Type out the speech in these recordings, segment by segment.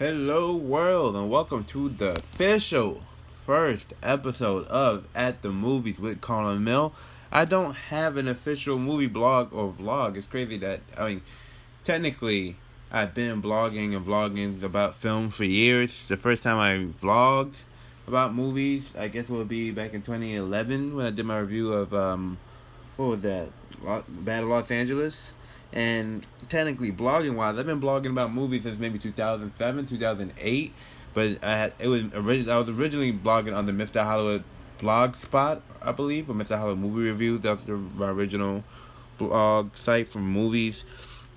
Hello, world, and welcome to the official first episode of At the Movies with Carlemile. I don't have an official movie blog or vlog. It's crazy that, technically, I've been blogging and vlogging about film for years. The first time I vlogged about movies, I guess it would be back in 2011 when I did my review of, what was that? Bad of Los Angeles. And technically, blogging wise, I've been blogging about movies since maybe 2007, 2008. But I was originally blogging on the Mr. Hollywood blog spot, I believe, or Mr. Hollywood movie review. That's my original blog site for movies.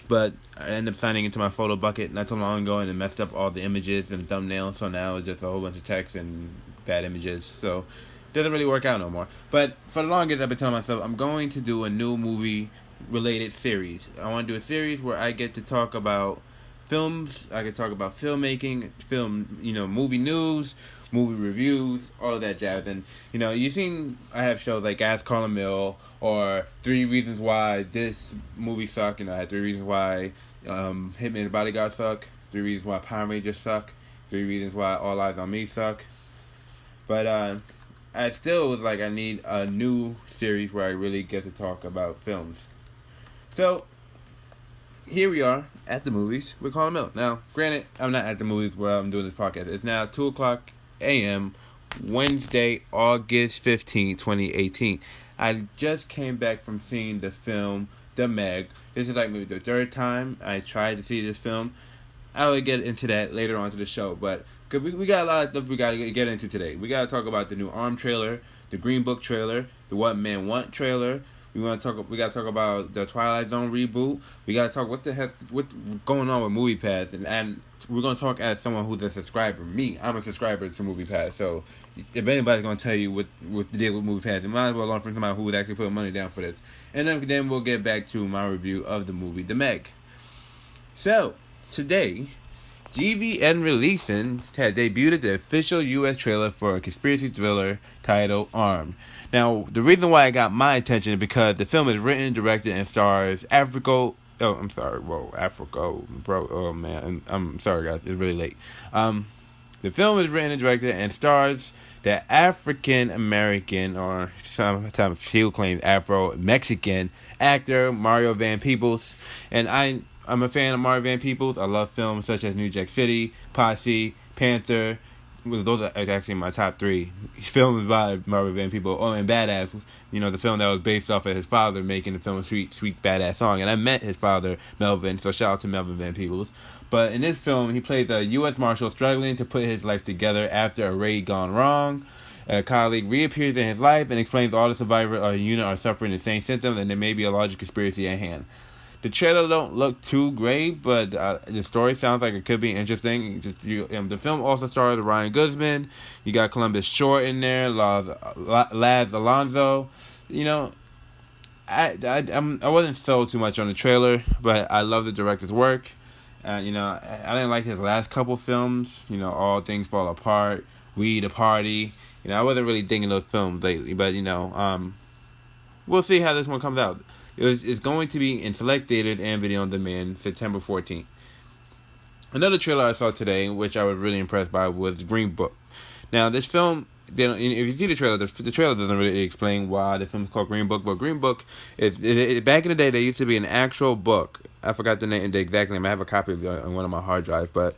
But I ended up signing into my photo bucket not too long ago, and it messed up all the images and the thumbnails. So now it's just a whole bunch of text and bad images. So it doesn't really work out no more. But for the longest, I've been telling myself I'm going to do a new movie related series. I want to do a series where I get to talk about films, I can talk about filmmaking, movie news, movie reviews, all of that jazz. And you've seen I have shows like Ask Carlemile or 3 Reasons Why This Movie Suck. I had 3 Reasons Why Hitman's Bodyguard suck, 3 Reasons Why Power Rangers suck, 3 Reasons Why All Eyes on Me suck. But I still was like, I need a new series where I really get to talk about films. So, here we are at the movies with Carlemile. Now, granted, I'm not at the movies where I'm doing this podcast. It's now 2 o'clock a.m., Wednesday, August 15, 2018. I just came back from seeing the film, The Meg. This is like maybe the 3rd time I tried to see this film. I will get into that later on to the show, but cause we got a lot of stuff we got to get into today. We got to talk about the new Arm trailer, the Green Book trailer, the What Men Want trailer. We got to talk about the Twilight Zone reboot. We got to talk what's going on with Moviepass, and we're going to talk as someone who's a subscriber. Me, I'm a subscriber to Moviepass, so if anybody's going to tell you what the deal with Moviepass, you might as well learn from somebody who would actually put money down for this. And then we'll get back to my review of the movie The Meg. So, today, GVN Releasing has debuted the official U.S. trailer for a conspiracy thriller titled Armed. Now, the reason why it got my attention is because the film is written, directed, and stars Africa. I'm sorry, guys. It's really late. The film is written and directed and stars the African-American, or sometimes he'll claim Afro-Mexican, actor Mario Van Peebles. And I'm a fan of Mario Van Peebles. I love films such as New Jack City, Posse, Panther. Those are actually my top 3 films by Mario Van Peebles. Oh, and Badass, the film that was based off of his father making the film Sweet Badass Song. And I met his father, Melvin, so shout out to Melvin Van Peebles. But in this film, he plays a U.S. Marshal struggling to put his life together after a raid gone wrong. A colleague reappears in his life and explains all the survivors of the unit are suffering the same symptoms and there may be a larger conspiracy at hand. The trailer don't look too great, but the story sounds like it could be interesting. The film also stars Ryan Guzman. You got Columbus Short in there, Laz Alonso. I wasn't sold too much on the trailer, but I love the director's work. I didn't like his last couple films. All Things Fall Apart, We the Party. I wasn't really digging those films lately, but we'll see how this one comes out. It's going to be in select theaters and video on demand September 14th. Another trailer I saw today, which I was really impressed by, was Green Book. Now, this film, if you see the trailer doesn't really explain why the film is called Green Book, but Green Book, back in the day, there used to be an actual book. I forgot the exact name. I have a copy of it on one of my hard drives, but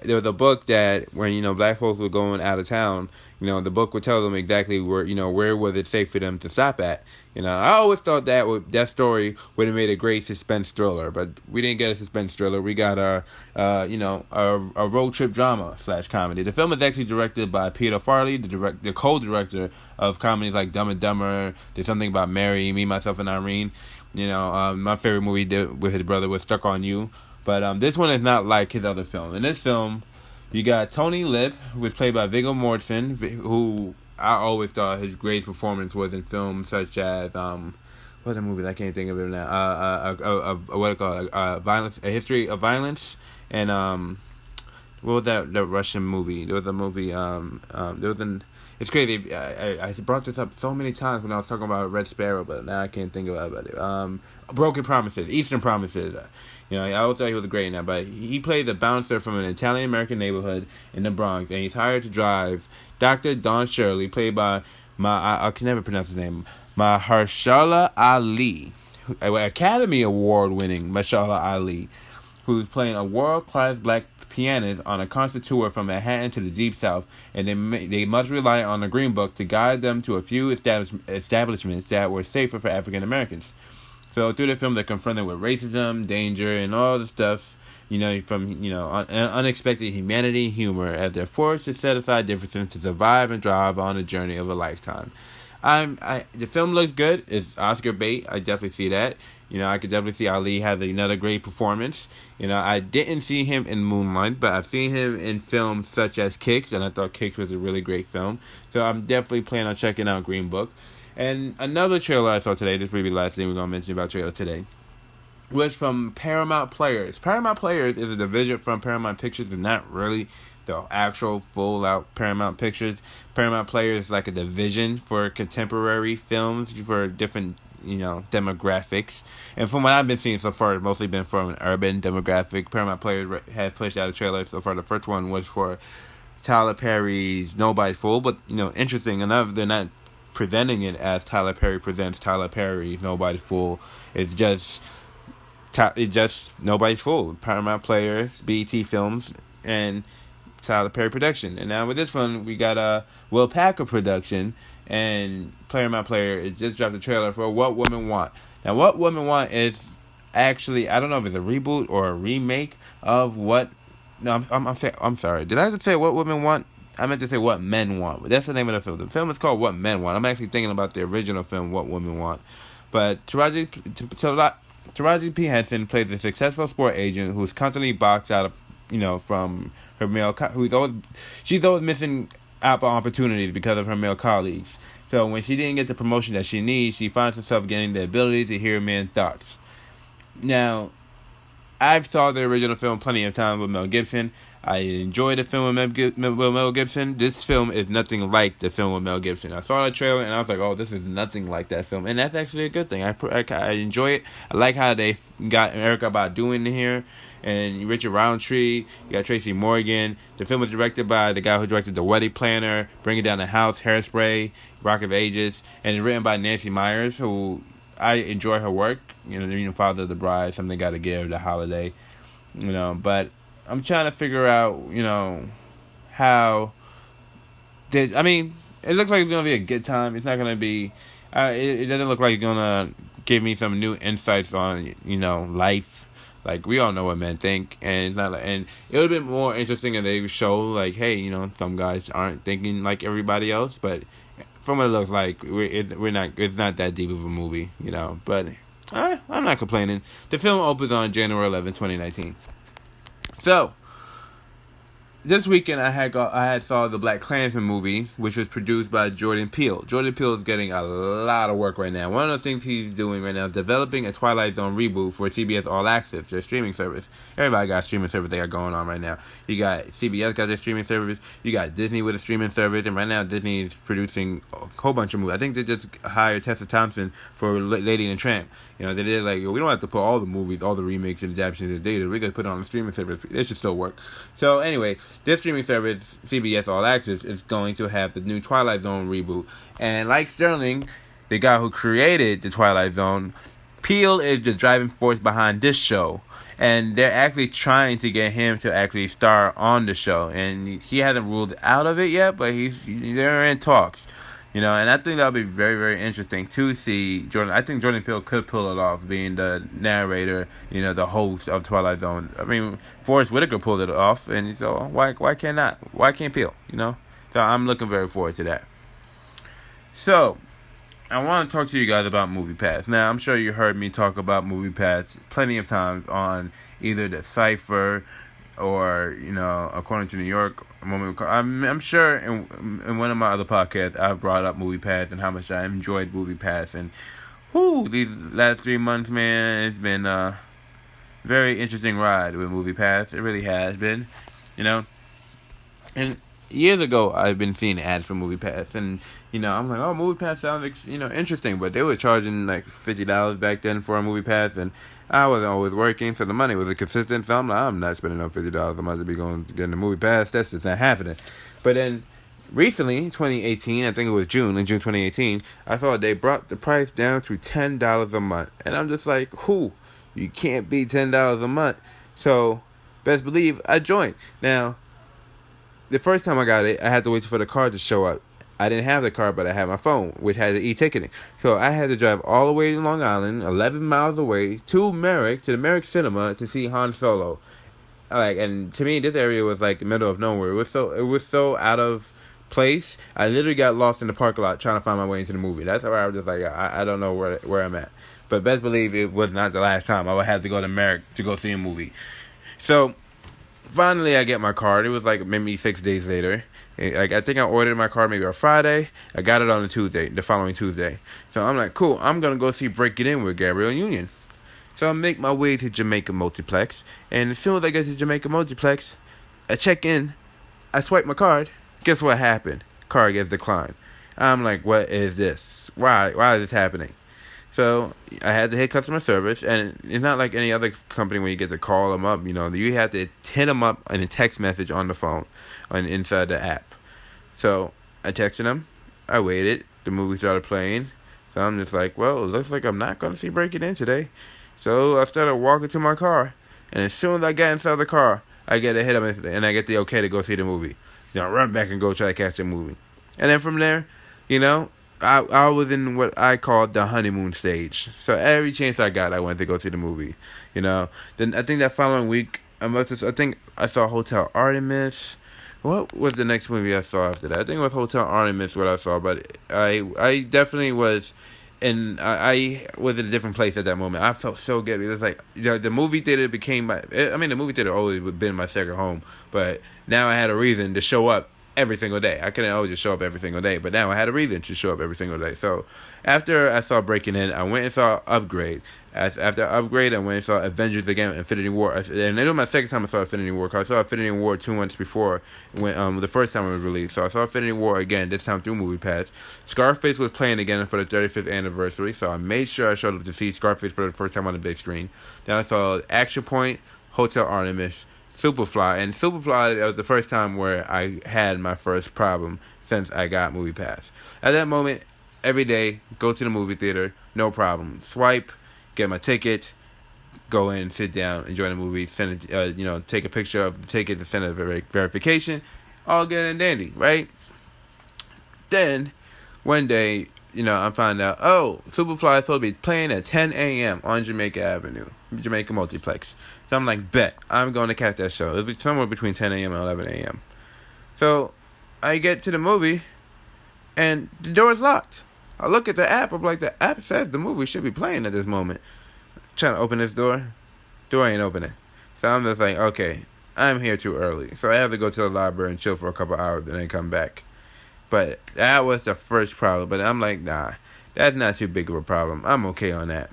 there was a book that when, black folks were going out of town, the book would tell them exactly where was it safe for them to stop at. I always thought that story would have made a great suspense thriller, but we didn't get a suspense thriller. We got a road trip drama / comedy. The film is actually directed by Peter Farrelly, the co-director of comedies like Dumb and Dumber, There's Something About Mary, Me, Myself, and Irene. My favorite movie he did with his brother was Stuck on You. But this one is not like his other film. In this film, you got Tony Lip, who was played by Viggo Mortensen, who I always thought his greatest performance was in films such as what's the movie? I can't think of it now. Violence, A History of Violence, and what was that Russian movie? There was a movie. There was an. It's crazy. I brought this up so many times when I was talking about Red Sparrow, but now I can't think about it. Broken Promises, Eastern Promises. I always thought he was great in that, but he played the bouncer from an Italian American neighborhood in the Bronx, and he's hired to drive Dr. Don Shirley, played by I can never pronounce his name, Mahershala Ali, Academy Award winning Mahershala Ali, who's playing a world-class black pianist on a concert tour from Manhattan to the Deep South, and they must rely on the Green Book to guide them to a few establishments that were safer for African Americans. So through the film, they're confronted with racism, danger, and all the stuff, from unexpected humanity and humor as they're forced to set aside differences to survive and drive on the journey of a lifetime. The film looks good. It's Oscar bait. I definitely see that. I could definitely see Ali have another great performance. I didn't see him in Moonlight, but I've seen him in films such as Kicks, and I thought Kicks was a really great film. So I'm definitely planning on checking out Green Book. And another trailer I saw today, this will be the last thing we're going to mention about trailer today, was from Paramount Players. Paramount Players is a division from Paramount Pictures, and not really the actual full-out Paramount Pictures. Paramount Players is like a division for contemporary films for different, demographics. And from what I've been seeing so far, it's mostly been from an urban demographic. Paramount Players has pushed out a trailer so far. The first one was for Tyler Perry's Nobody's Fool, but, interesting enough, they're not presenting it as Tyler Perry presents Tyler Perry's Nobody's Fool. It's just Nobody's Fool. Paramount Players, BET Films, and Tyler Perry production. And now with this one, we got a Will Packer production, and Paramount Player just dropped the trailer for What Women Want. Now, What Women Want is actually, I don't know if it's a reboot or a remake of what. No, I'm sorry. Did I just say What Women Want? I meant to say What Men Want. But that's the name of the film. The film is called What Men Want. I'm actually thinking about the original film, What Women Want. But Taraji P. Henson plays a successful sport agent who's constantly boxed out of, from her male, she's always missing out on opportunities because of her male colleagues. So when she didn't get the promotion that she needs, she finds herself getting the ability to hear men's thoughts. Now, I've saw the original film plenty of times with Mel Gibson. I enjoyed the film with Mel Gibson. This film is nothing like the film with Mel Gibson. I saw the trailer and I was like, oh, this is nothing like that film. And that's actually a good thing. I enjoy it. I like how they got Erykah Badu in here. And Richard Roundtree. You got Tracy Morgan. The film was directed by the guy who directed The Wedding Planner, Bring It Down the House, Hairspray, Rock of Ages. And it's written by Nancy Myers, who I enjoy her work. Father of the Bride, Something Gotta Give, The Holiday. But I'm trying to figure out, how this. I mean, it looks like it's gonna be a good time. It's not gonna be. It doesn't look like it's gonna give me some new insights on, life. Like, we all know what men think, and it's not. And it would have been more interesting if they show, like, hey, some guys aren't thinking like everybody else. But from what it looks like, we're not. It's not that deep of a movie, But I'm not complaining. The film opens on January 11, 2019. So, this weekend I had saw the Black Klansman movie, which was produced by Jordan Peele. Jordan Peele is getting a lot of work right now. One of the things he's doing right now is developing a Twilight Zone reboot for CBS All Access, their streaming service. Everybody got a streaming service they got going on right now. You got CBS got their streaming service. You got Disney with a streaming service, and right now Disney is producing a whole bunch of movies. I think they just hired Tessa Thompson for Lady and the Tramp. They did we don't have to put all the movies, all the remakes and adaptations of data. We could put it on the streaming service. It should still work. So anyway, this streaming service, CBS All Access, is going to have the new Twilight Zone reboot. And like Sterling, the guy who created the Twilight Zone, Peele is the driving force behind this show. And they're actually trying to get him to actually star on the show. And he hasn't ruled out of it yet, but they're in talks. And I think that'll be very, very interesting to see Jordan. I think Jordan Peele could pull it off, being the narrator, the host of Twilight Zone. I mean, Forrest Whitaker pulled it off, and so why can't not? Why can't Peele? So I'm looking very forward to that. So, I want to talk to you guys about Moviepass. Now, I'm sure you heard me talk about Moviepass plenty of times on either the Cypher or, According to New York. I'm sure in one of my other podcasts, I've brought up Moviepass and how much I enjoyed Moviepass. And, these last 3 months, man, it's been a very interesting ride with Moviepass. It really has been. you know. And years ago, I've been seeing ads for Moviepass, and I'm like, oh, Moviepass sounds interesting, but they were charging like $50 back then for a Moviepass, and I wasn't always working, so the money wasn't consistent. So I'm like, I'm not spending no $50 a month to be going to get a Moviepass. That's just not happening. But then recently, 2018, I think it was in June 2018, I thought they brought the price down to $10 a month, and I'm just like, who? You can't beat $10 a month. So best believe I joined. Now, the first time I got it, I had to wait for the card to show up. I didn't have the card, but I had my phone, which had the e-ticketing. So I had to drive all the way to Long Island, 11 miles away, to the Merrick Cinema, to see Han Solo. And to me, this area was like the middle of nowhere. It was so out of place. I literally got lost in the parking lot trying to find my way into the movie. That's why I was just like, I don't know where I'm at. But best believe it was not the last time I would have to go to Merrick to go see a movie. So finally, I get my card. It was like maybe 6 days later. I think I ordered my card maybe on Friday. I got it on the following Tuesday. So I'm like, cool, I'm going to go see Break It In with Gabrielle Union. So I make my way to Jamaica Multiplex. And as soon as I get to Jamaica Multiplex, I check in. I swipe my card. Guess what happened? Card gets declined. I'm like, what is this? Why is this happening? So I had to hit customer service, and it's not like any other company where you get to call them up. You have to hit them up in a text message on the phone, inside the app. So I texted them. I waited. The movie started playing. So I'm just like, well, it looks like I'm not going to see Break It In today. So I started walking to my car, and as soon as I got inside the car, I get a hit up, and I get the okay to go see the movie. I run back and go try to catch the movie. And then from there, I was in what I called the honeymoon stage. So every chance I got, I went to go see the movie. Then I think that following week, I think I saw Hotel Artemis. What was the next movie I saw after that? I think it was Hotel Artemis what I saw, but I definitely was I was in a different place at that moment. I felt so good. It was like the movie theater became the movie theater always been my second home, but now I had a reason to show up every single day. I couldn't always just show up every single day, but now I had a reason to show up every single day. So after I saw Breaking In, I went and saw Upgrade. After Upgrade, I went and saw Avengers again, Infinity War. And it was my second time I saw Infinity War, because I saw Infinity War 2 months before, when the first time it was released. So I saw Infinity War again, this time through Moviepass. Scarface was playing again for the 35th anniversary, so I made sure I showed up to see Scarface for the first time on the big screen. Then I saw Action Point, Hotel Artemis, Superfly. And Superfly was the first time where I had my first problem since I got Moviepass. At that moment, every day, go to the movie theater, no problem. Swipe, get my ticket, go in, sit down, enjoy the movie, send it, take a picture of the ticket to send a verification, all good and dandy, right? Then, one day, I find out, Superfly is supposed to be playing at 10 a.m. on Jamaica Avenue, Jamaica Multiplex. So I'm like, bet, I'm going to catch that show. It'll be somewhere between 10 a.m. and 11 a.m. So, I get to the movie, and the door is locked. I look at the app. I'm like, the app says the movie should be playing at this moment. Trying to open this door. Door ain't opening. So I'm just like, okay, I'm here too early. So I have to go to the library and chill for a couple hours and then come back. But that was the first problem. But I'm like, nah, that's not too big of a problem. I'm okay on that.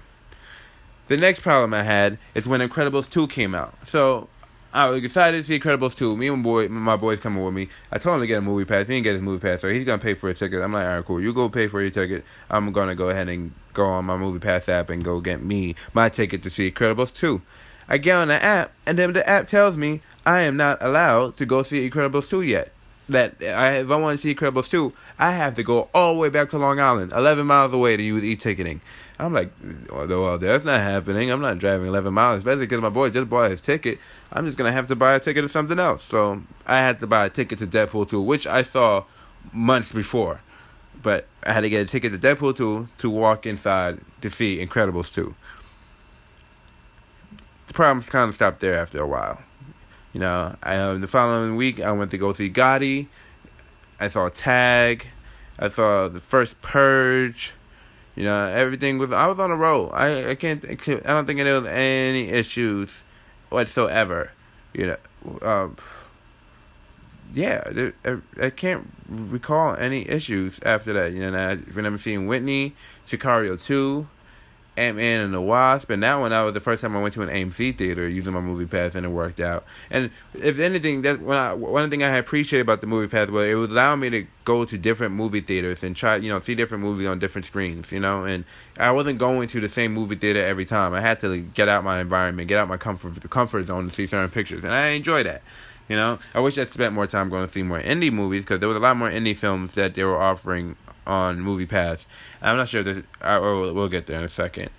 The next problem I had is when Incredibles 2 came out. So I was excited to see Incredibles 2. Me and my boy's coming with me. I told him to get a movie pass. He didn't get his movie pass, so he's going to pay for his ticket. I'm like, all right, cool. You go pay for your ticket. I'm going to go ahead and go on my Moviepass app and go get me my ticket to see Incredibles 2. I get on the app, and then the app tells me I am not allowed to go see Incredibles 2 yet. If I want to see Incredibles 2, I have to go all the way back to Long Island, 11 miles away to use e-ticketing. I'm like, well, that's not happening. I'm not driving 11 miles, especially because my boy just bought his ticket. I'm just going to have to buy a ticket to something else. So I had to buy a ticket to Deadpool 2, which I saw months before. But I had to get a ticket to Deadpool 2 to walk inside to see Incredibles 2. The problems kind of stopped there after a while. The following week, I went to go see Gotti. I saw Tag. I saw the first Purge. Everything was. I was on a roll. I don't think there was any issues whatsoever. I can't recall any issues after that. I've never seen Whitney, Sicario 2. Ant-Man and the Wasp, and that one, that was the first time I went to an AMC theater using my Moviepass, and it worked out. And if anything, that's one thing I appreciate about the Moviepass was it would allow me to go to different movie theaters and try, see different movies on different screens, and I wasn't going to the same movie theater every time. I had to get out my environment, get out my comfort zone to see certain pictures, and I enjoy that. I wish I'd spent more time going to see more indie movies, because there was a lot more indie films that they were offering on Moviepass. I'm not sure that we'll get there in a second.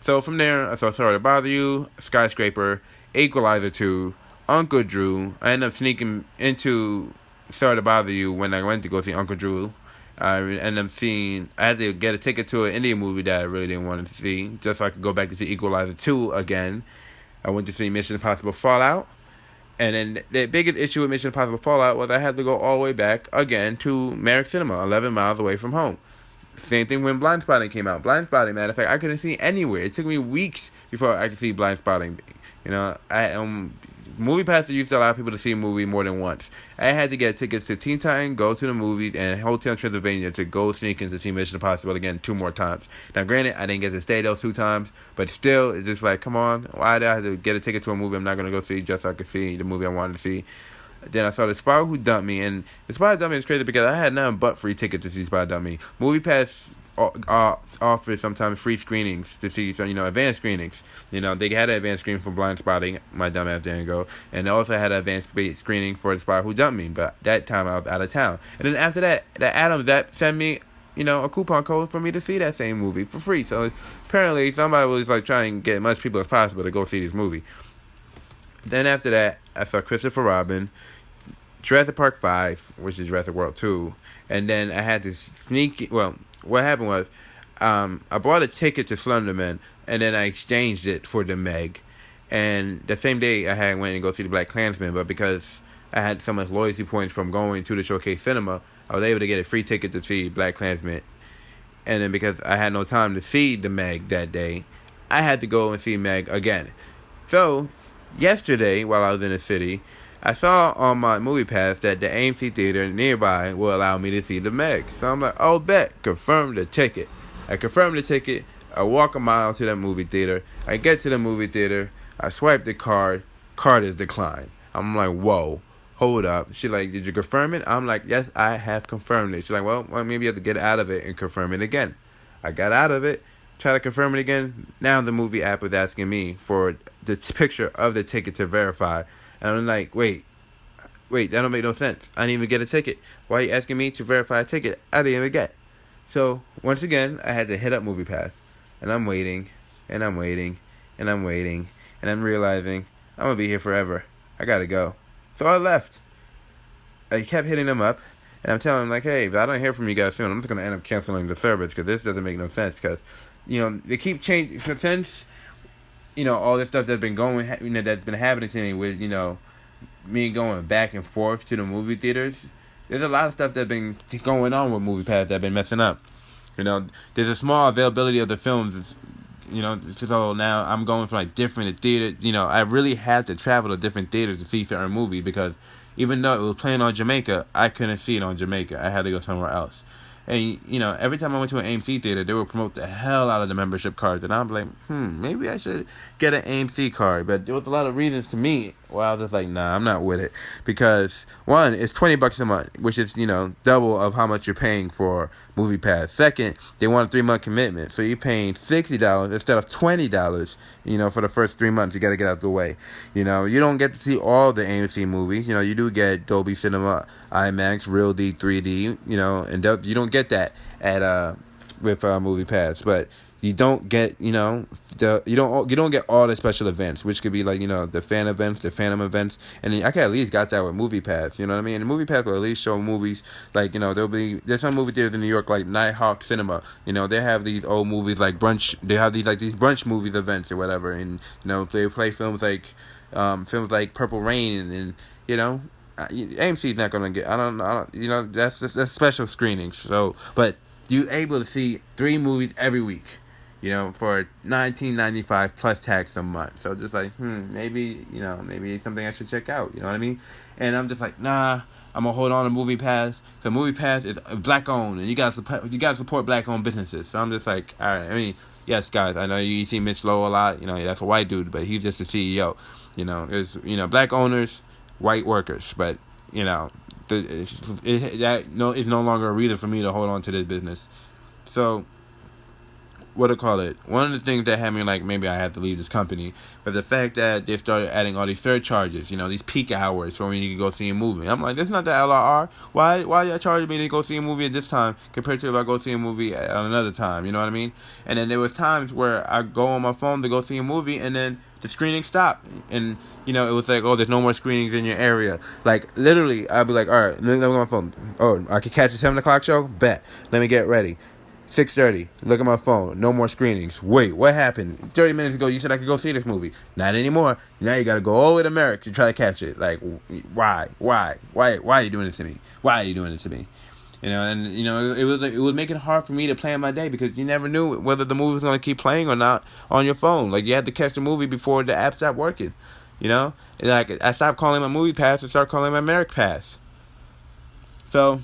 So from there, I saw Sorry to Bother You, Skyscraper, Equalizer 2, Uncle Drew. I ended up sneaking into Sorry to Bother You when I went to go see Uncle Drew. I ended up I had to get a ticket to an Indian movie that I really didn't want to see, just so I could go back to see Equalizer 2 again. I went to see Mission Impossible Fallout. And then the biggest issue with Mission Impossible Fallout was I had to go all the way back again to Merrick Cinema, 11 miles away from home. Same thing when Blindspotting came out. Blindspotting, matter of fact, I couldn't see anywhere. It took me weeks before I could see Blindspotting. Moviepass used to allow people to see a movie more than once. I had to get tickets to Teen Titan, go to the movies, and Hotel Transylvania to go sneak in to see Mission Impossible again 2 more times. Now, granted, I didn't get to stay those 2 times, but still, it's just like, come on, why did I have to get a ticket to a movie I'm not going to go see just so I could see the movie I wanted to see? Then I saw The Spy Who Dumped Me, and The Spy Who Dumped Me is crazy because I had nothing but free tickets to see Spy Who Dumped Me. Moviepass offers sometimes free screenings to see, advanced screenings. They had an advanced screening for Blindspotting, my dumb ass didn't go, and they also had an advanced screening for The Spy Who Dumped Me, but that time I was out of town. And then after that Adam sent me, a coupon code for me to see that same movie for free. So apparently somebody was like trying to get as much people as possible to go see this movie. Then after that, I saw Christopher Robin, Jurassic Park 5, which is Jurassic World 2, and then I had to sneak. Well, what happened was, I bought a ticket to Slenderman, and then I exchanged it for the Meg. And the same day, I went and go see the Black Klansman, but because I had so much loyalty points from going to the Showcase Cinema, I was able to get a free ticket to see Black Klansman. And then because I had no time to see the Meg that day, I had to go and see Meg again. So, yesterday, while I was in the city, I saw on my Moviepass that the AMC theater nearby will allow me to see the Meg. So I'm like, oh, bet. Confirm the ticket. I confirm the ticket. I walk a mile to that movie theater. I get to the movie theater. I swipe the card. Card is declined. I'm like, whoa. Hold up. She's like, did you confirm it? I'm like, yes, I have confirmed it. She's like, well, maybe you have to get out of it and confirm it again. I got out of it. Try to confirm it again. Now the movie app is asking me for the picture of the ticket to verify. And I'm like, wait, that don't make no sense. I didn't even get a ticket. Why are you asking me to verify a ticket I didn't even get? So, once again, I had to hit up Moviepass. And I'm waiting, and I'm waiting, and I'm waiting, and I'm realizing I'm going to be here forever. I got to go. So I left. I kept hitting them up, and I'm telling them, like, hey, if I don't hear from you guys soon, I'm just going to end up canceling the service, because this doesn't make no sense, because, they keep changing, since all this stuff that's been going, that's been happening to me with, me going back and forth to the movie theaters. There's a lot of stuff that's been going on with Moviepass that's been messing up. There's a small availability of the films. So now I'm going from like different theaters. I really had to travel to different theaters to see certain movies because even though it was playing on Jamaica, I couldn't see it on Jamaica. I had to go somewhere else. And, every time I went to an AMC theater, they would promote the hell out of the membership cards. And I'm like, maybe I should get an AMC card. But there was a lot of reasons to me why I was just like, nah, I'm not with it. Because, one, it's $20 a month, which is, double of how much you're paying for Moviepass. Second, they want a 3-month commitment. So you're paying $60 instead of $20, for the first 3 months. You got to get out the way. You don't get to see all the AMC movies. You do get Dolby Cinema, IMAX, Real D, 3D, and you don't get that at with Moviepass, but you don't get you don't get all the special events, which could be like the fan events, the Phantom events, and then I could at least got that with Moviepass. You know what I mean? And Moviepass will at least show movies like there's some movie theaters in New York like Nighthawk Cinema. They have these old movies like Brunch. They have these brunch movies events or whatever, and they play films like Purple Rain and AMC's not gonna get. I don't. That's special screenings. So, but you're able to see 3 movies every week. For $19.95 plus tax a month. So just like, maybe it's something I should check out. You know what I mean? And I'm just like, nah. I'm gonna hold on to Moviepass. Cause Moviepass is black owned, and you gotta support black owned businesses. So I'm just like, all right. I mean, Yes, guys, I know you see Mitch Lowe a lot. That's a white dude, but he's just the CEO. There's black owners, white workers, but it's no longer a reason for me to hold on to this business. So, what to call it? One of the things that had me like maybe I have to leave this company was the fact that they started adding all these surcharges, these peak hours for when you can go see a movie. I'm like, this is not the LRR. Why y'all charging me to go see a movie at this time compared to if I go see a movie at another time? You know what I mean? And then there was times where I go on my phone to go see a movie and then the screening stopped. And, it was like, oh, there's no more screenings in your area. Like, literally, I'd be like, all right, let me go on my phone. Oh, I can catch a 7 o'clock show? Bet. Let me get ready. 6:30. Look at my phone. No more screenings. Wait, what happened? 30 minutes ago, you said I could go see this movie. Not anymore. Now you got to go all the way to Merrick to try to catch it. Like, why? Why are you doing this to me? Why are you doing this to me? It was making it hard for me to plan my day because you never knew whether the movie was going to keep playing or not on your phone. Like, you had to catch the movie before the app stopped working. And like, I stopped calling my Moviepass and started calling my Merrick Pass. So,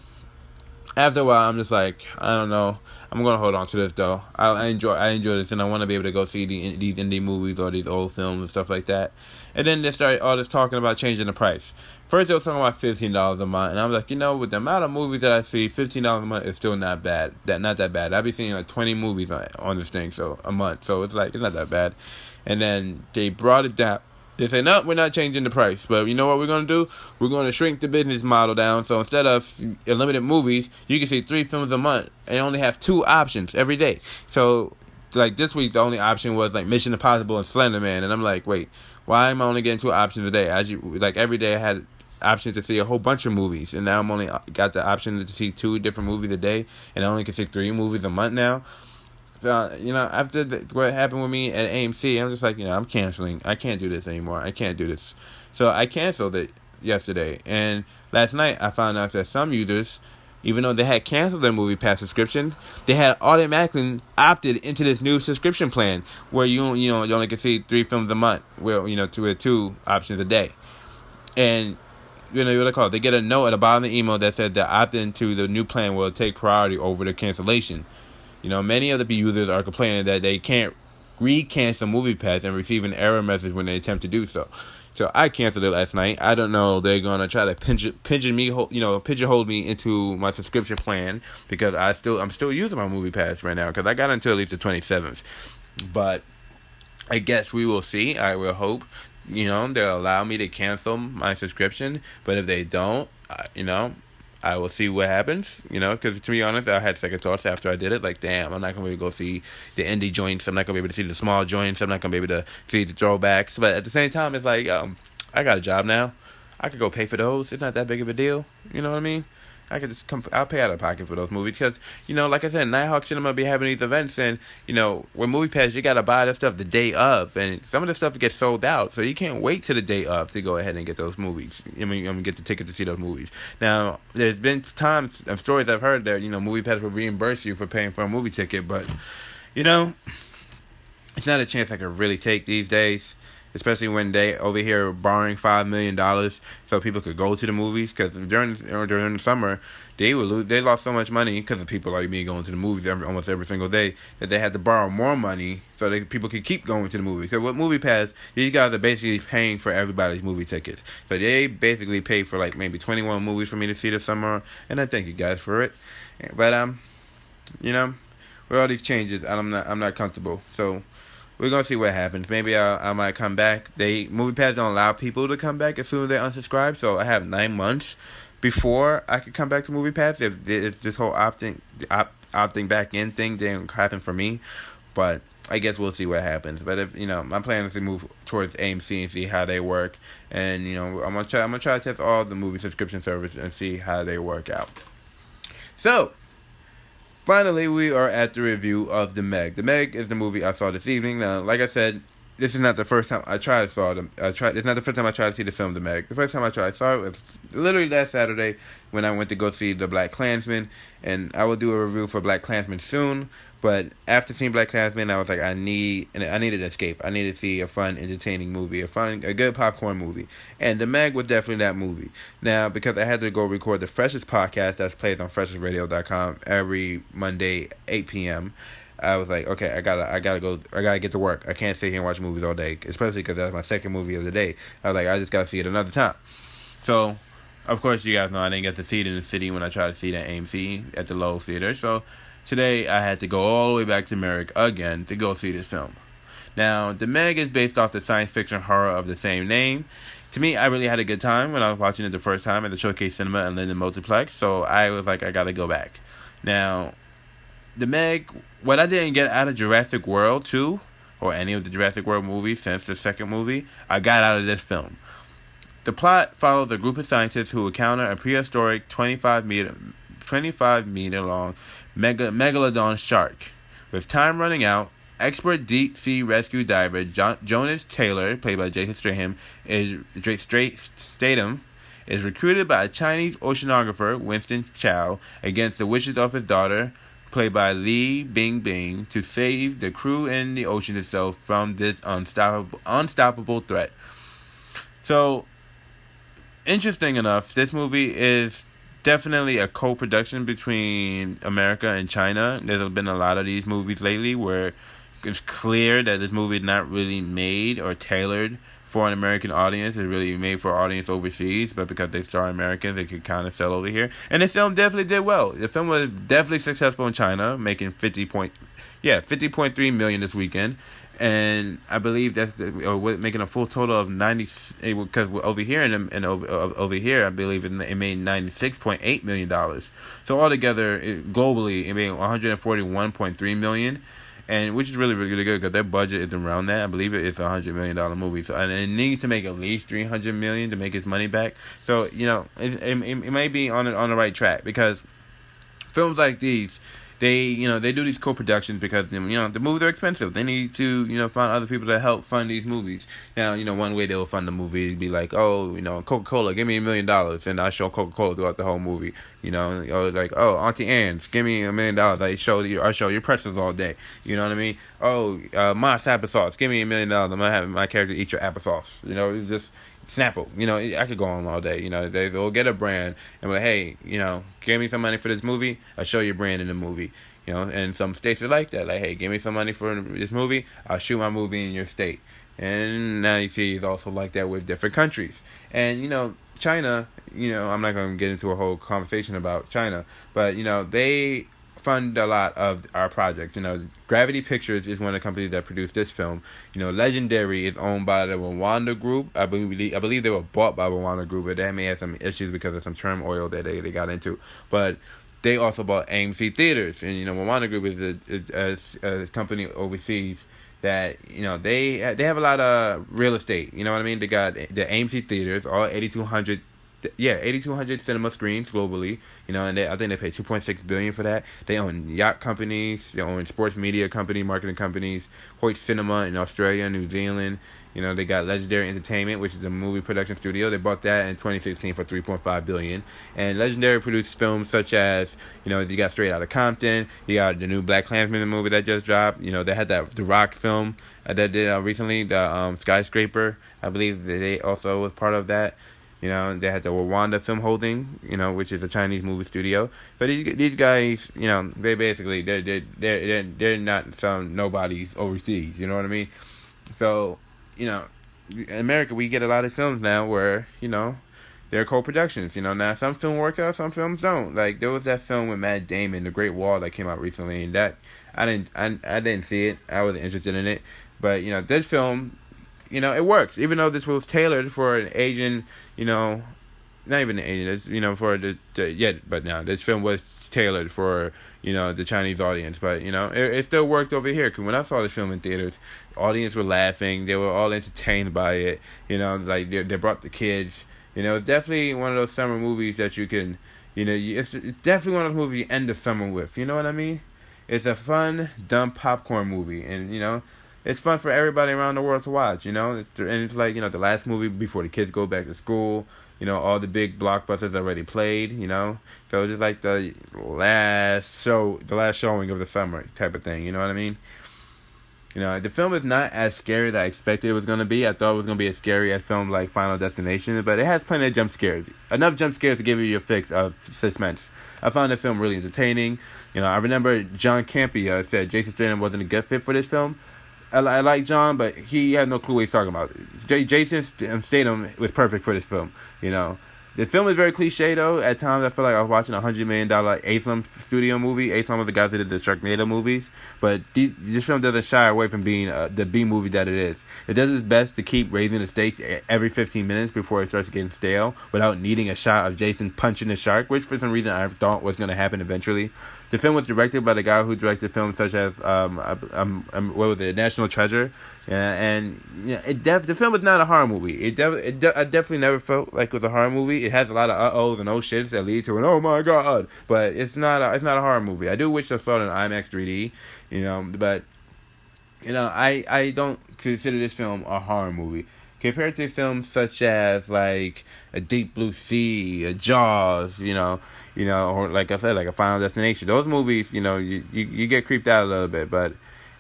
after a while, I'm just like, I don't know. I'm gonna hold on to this though. I enjoy this, and I want to be able to go see these indie movies or these old films and stuff like that. And then they started all this talking about changing the price. First, they were talking about $15 a month, and I was like, with the amount of movies that I see, $15 a month is still not bad. Not that bad. I'd be seeing like 20 movies on this thing, so a month. So it's like it's not that bad. And then they brought it down. They say, no, we're not changing the price. But you know what we're going to do? We're going to shrink the business model down. So instead of unlimited movies, you can see 3 films a month and only have 2 options every day. So, like, this week, the only option was, like, Mission Impossible and Slender Man. And I'm like, wait, why am I only getting 2 options a day? Like, every day I had option to see a whole bunch of movies. And now I'm only got the option to see 2 different movies a day. And I only can see 3 movies a month now. So, after what happened with me at AMC, I'm just like, I'm canceling. I can't do this anymore. I can't do this. So I canceled it yesterday. And last night, I found out that some users, even though they had canceled their Moviepass subscription, they had automatically opted into this new subscription plan where you only can see 3 films a month, where 2 options a day. And what they call it? They get a note at the bottom of the email that said that opt into the new plan will take priority over the cancellation. Many of the users are complaining that they can't re-cancel Moviepass and receive an error message when they attempt to do so. So I canceled it last night. I don't know. They're gonna try to pigeonhole me into my subscription plan because I'm still using my Moviepass right now because I got until at least the 27th. But I guess we will see. I will hope. They'll allow me to cancel my subscription. But if they don't, I will see what happens, because to be honest, I had second thoughts after I did it. Like, damn, I'm not going to be able to go see the indie joints. I'm not going to be able to see the small joints. I'm not going to be able to see the throwbacks. But at the same time, it's like, I got a job now. I could go pay for those. It's not that big of a deal. You know what I mean? I could just I'll pay out of pocket for those movies because, like I said, Nighthawk Cinema be having these events and, with Moviepass, you got to buy that stuff the day of and some of the stuff gets sold out. So you can't wait till the day of to go ahead and get those movies. Get the ticket to see those movies. Now, there's been times and stories I've heard that, Moviepass will reimburse you for paying for a movie ticket, but, it's not a chance I could really take these days. Especially when they over here are borrowing $5 million so people could go to the movies. Because during the summer, they lost so much money because of people like me going to the movies almost every single day that they had to borrow more money so that people could keep going to the movies. Because with Moviepass, these guys are basically paying for everybody's movie tickets. So they basically pay for like maybe 21 movies for me to see this summer, and I thank you guys for it. But with all these changes, I'm not comfortable. So we're going to see what happens. Maybe I might come back. Moviepass don't allow people to come back as soon as they unsubscribe, so I have 9 months before I could come back to Moviepass if this whole opting back in thing didn't happen for me. But I guess we'll see what happens. But if my plan is to move towards AMC and see how they work, and I'm gonna try to test all the movie subscription services and see how they work out. So, finally, we are at the review of The Meg. The Meg is the movie I saw this evening. Now, like I said, this is not the first time it's not the first time I tried to see the film The Meg. The first time I saw it was literally last Saturday when I went to go see The Black Klansman, and I will do a review for Black Klansman soon. But after seeing Black Klansman, I was like, I needed an escape. I needed to see a fun, entertaining movie, a good popcorn movie. And The Meg was definitely that movie. Now, because I had to go record the Freshest podcast that's played on FreshestRadio.com every Monday, 8 p.m., I was like, okay, I gotta get to work. I can't sit here and watch movies all day, especially because that's my second movie of the day. I was like, I just gotta see it another time. So, of course, you guys know I didn't get to see it in the city when I tried to see it at AMC at the Lowe's Theater. So today I had to go all the way back to Merrick again to go see this film. Now, The Meg is based off the science fiction horror of the same name. To me, I really had a good time when I was watching it the first time at the Showcase Cinema and Linden Multiplex. So I was like, I gotta go back. Now, The Meg, what I didn't get out of Jurassic World 2, or any of the Jurassic World movies since the second movie, I got out of this film. The plot follows a group of scientists who encounter a prehistoric 25 meter long megalodon shark. With time running out, expert deep sea rescue diver Jonas Taylor, played by Jason Statham, is recruited by a Chinese oceanographer, Winston Chow, against the wishes of his daughter, played by Li Bingbing, to save the crew and the ocean itself from this unstoppable threat. So, interesting enough, this movie is definitely a co-production between America and China. There's been a lot of these movies lately where it's clear that this movie is not really made or tailored for an American audience. It's really made for an audience overseas, but because they star Americans, they could kind of sell over here. And the film definitely did well. The film was definitely successful in China, making 50.3 million this weekend. And I believe that's making a full total of 90. Because over here over here, I believe it made $96.8 million. So altogether, globally, it made 141.3 million, and which is really really good because their budget is around that. I believe it's $100 million movie. So and it needs to make at least $300 million to make its money back. So it may be on the right track because films like these, they do these co-productions because the movies are expensive. They need to find other people to help fund these movies. Now one way they'll fund the movie is be like, oh, Coca-Cola, give me $1 million, and I show Coca-Cola throughout the whole movie. Or like, oh, Auntie Anne's, give me $1 million. I show your pretzels all day. You know what I mean? Oh, Mott's applesauce, give me $1 million. I'm gonna have my character eat your applesauce. It's just Snapple. I could go on all day. They'll get a brand and be like, hey, give me some money for this movie. I'll show your brand in the movie. And some states are like that. Like, hey, give me some money for this movie. I'll shoot my movie in your state. And now you see it's also like that with different countries. And, China, I'm not going to get into a whole conversation about China, but, they fund a lot of our projects. Gravity Pictures is one of the companies that produced this film. Legendary is owned by the Rwanda Group. I believe they were bought by Rwanda Group, but they may have some issues because of some turmoil that they got into. But they also bought AMC Theaters, and Rwanda Group is a company overseas that they have a lot of real estate. You know what I mean? They got the AMC Theaters, all 8,200 cinema screens globally. And I think they paid $2.6 billion for that. They own yacht companies, they own sports media company, marketing companies, Hoyt Cinema in Australia, New Zealand. They got Legendary Entertainment, which is a movie production studio. They bought that in 2016 for $3.5 billion. And Legendary produced films such as, you got Straight Outta Compton, you got the new Black Klansman movie that just dropped. They had that The Rock film that did recently, the Skyscraper. I believe they also was part of that. They had the Rwanda Film Holding, which is a Chinese movie studio. But these guys, they basically they're not some nobodies overseas. You know what I mean? So, in America, we get a lot of films now where, they're co-productions. Now some film works out, some films don't. Like, there was that film with Matt Damon, The Great Wall, that came out recently, and that, I didn't see it. I wasn't interested in it. But, this film, it works. Even though this was tailored for an Asian, not even an Asian, for but now this film was tailored for, the Chinese audience. But, it still worked over here. Because when I saw the film in theaters, the audience were laughing. They were all entertained by it. Like, they brought the kids. Definitely one of those summer movies that you can, it's definitely one of those movies you end the summer with. You know what I mean? It's a fun, dumb popcorn movie. And, it's fun for everybody around the world to watch, And it's like, the last movie before the kids go back to school. All the big blockbusters already played, So it's just like the last showing of the summer type of thing, you know what I mean? You know, the film is not as scary as I expected it was going to be. I thought it was going to be as scary as film like Final Destination, but it has plenty of jump scares. Enough jump scares to give you your fix of suspense. I found the film really entertaining. You know, I remember John Campea said Jason Statham wasn't a good fit for this film. I like John, but he had no clue what he's talking about. Jason Statham was perfect for this film. You know, the film is very cliche though. At times, I feel like I was watching $100 million Aslam studio movie. Aslam was the guy that did the Sharknado movies, but this film doesn't shy away from being the B movie that it is. It does its best to keep raising the stakes every 15 minutes before it starts getting stale, without needing a shot of Jason punching the shark, which for some reason I thought was going to happen eventually. The film was directed by the guy who directed films such as what was it, National Treasure, and you know, the film is not a horror movie. I definitely never felt like it was a horror movie. It has a lot of uh-ohs and oh shits that lead to an oh my god, but it's not a horror movie. I do wish I saw it in IMAX 3D, you know, but you know, I don't consider this film a horror movie. Compared to films such as like A Deep Blue Sea, a Jaws, you know, or like I said, like a Final Destination. Those movies, you know, you get creeped out a little bit, but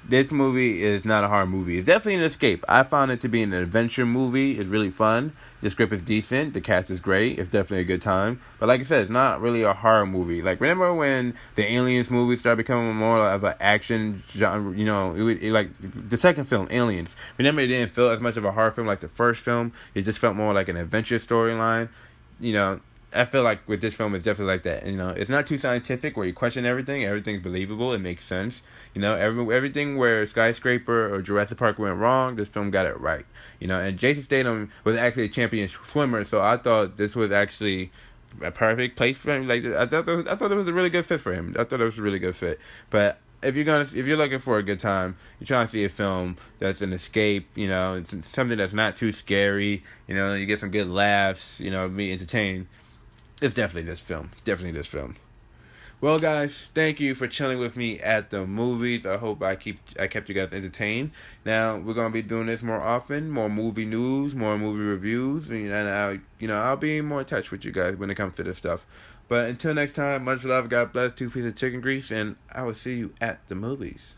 this movie is not a horror movie. It's definitely an escape. I found it to be an adventure movie. It's really fun. The script is decent. The cast is great. It's definitely a good time. But like I said, it's not really a horror movie. Like, remember when the Aliens movies started becoming more of an action genre? You know, like the second film, Aliens. Remember, it didn't feel as much of a horror film like the first film. It just felt more like an adventure storyline. You know, I feel like with this film, it's definitely like that. You know, it's not too scientific where you question everything. Everything's believable. It makes sense. You know, everything where Skyscraper or Jurassic Park went wrong, this film got it right. You know, and Jason Statham was actually a champion swimmer, so I thought this was actually a perfect place for him. Like, I thought it was a really good fit for him. I thought it was a really good fit. But if you're looking for a good time, you're trying to see a film that's an escape, you know, it's something that's not too scary, you know, you get some good laughs, you know, be entertained. It's definitely this film. Definitely this film. Well, guys, thank you for chilling with me at the movies. I hope I kept you guys entertained. Now we're gonna be doing this more often, more movie news, more movie reviews, and I'll be more in touch with you guys when it comes to this stuff. But until next time, much love, God bless, 2 pieces of chicken grease, and I will see you at the movies.